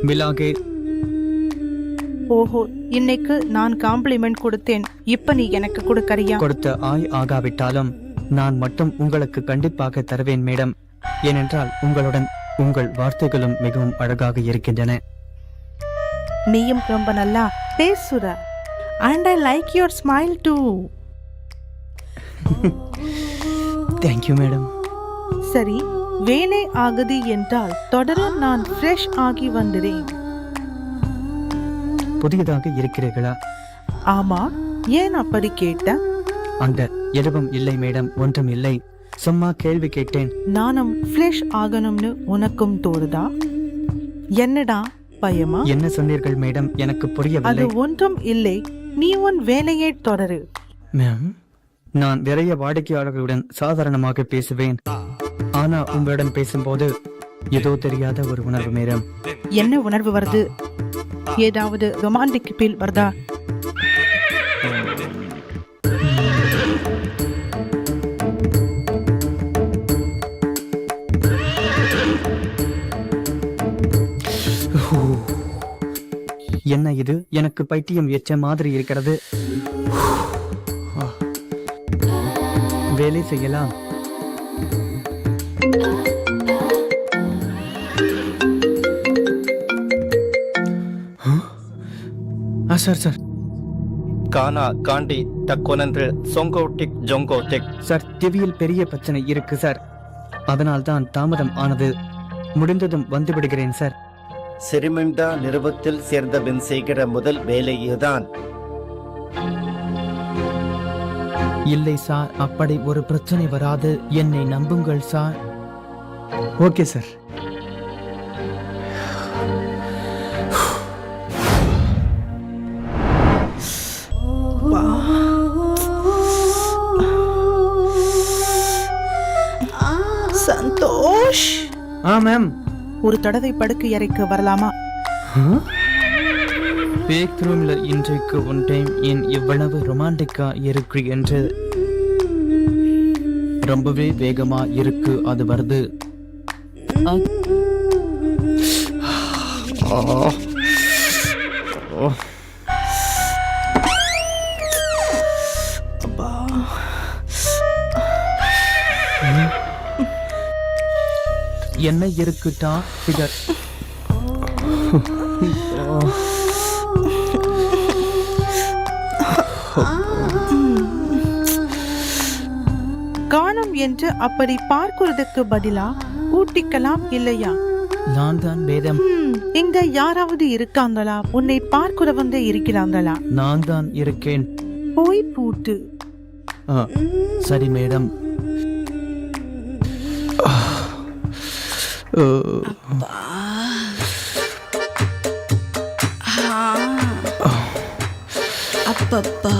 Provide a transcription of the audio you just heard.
மிலாகே. ஓஹோ, இன்னைக்கு நான் காம்ப்ளிமெண்ட் கொடுத்தேன், இப்ப நீ எனக்கு கொடுக்கறியா? கொடுத்த ஆகாவிட்டாலும் நான் மட்டும் உங்களுக்கு கண்டிப்பாக தருவேன் மேடம். ஏனென்றால் உங்களுடன் உங்கள் வார்த்தைகளும் மிகவும் அழகாக இருக்கின்றன. நீயும் ரொம்ப நல்லா பேசுற. And I like your smile too. Thank you madam. சரி, வேலை ஆகுது என்றால் தொடர நான் ஃப்ரெஷ் ஆகி வந்துறேன். புதியதாக இருக்கிறீர்களா? ஆமா, ஏன் அப்படி கேட்ட? அந்த எதுவும் இல்லை மேடம், ஒன்றும் இல்லை, சும்மா கேள்வி கேட்டேன். நானும் ஃப்ரெஷ் ஆகணும்னு உனக்கும் தோறுதா? என்னடா பயமா? என்ன சொன்னீர்கள் மேடம், எனக்கு அது புரியவில்லை. ஒன்றும் இல்லை, நீ உன் வேலையை தொடரு. மேம், நான் நிறைய வாடிக்கையாளர்களுடன் சாதாரணமாக பேசுவேன். ஆனா உங்களுடன் பேசும்போது ஏதோ தெரியாத ஒரு உணர்வு மேடம். என்ன உணர்வு வருது? ஏதாவது ரொமான்டிக் ஃபீல் வருதா? என்ன இது, எனக்கு பைத்தியம் ஏற்ற மாதிரி இருக்கிறது. வேலை செய்யலாம். சார் சார் கானா காண்டி தக்கொனன்று சொங்கோட்டிக் ஜொங்கோட்டிக். சார், டிவியில் பெரிய பிரச்சனை இருக்கு சார், அதனால் தான் தாமதம் ஆனது. முடிந்ததும் வந்து விடுகிறேன் சார். சிறுமிம்தா நிறுவத்தில் சேர்ந்த பின் செய்கிற முதல் வேலை இதுதான். இல்லை சார், அப்படி ஒரு பிரச்சனை வராது, என்னை நம்புங்கள் sir. Okay sir. Santhosh, ma'am, ஒரு தடவை படுக்கை அறைக்கு வரலாமா? பேக் ரூம்ல இன்றைக்கு ஒன் டைம் ஏன் இவ்வளவு ரொமான்டிக்கா இருக்கு என்று ரொம்பவே வேகமா இருக்கு அது வருது. என்ன இருக்குட்டா ஃபிகர்? காணும் என்று அப்படி பார்க்கிறதுக்கு பதிலா ஊட்டிக்கலாம் இல்லையா? நான் தான் மேடம். இங்க யாராவது இருக்காங்களா? உன்னை பார்க்கிறவங்க இருக்கிறாங்களா? நான் தான் இருக்கேன். போய் பூட்டு. சரி மேடம். அப்பப்பா,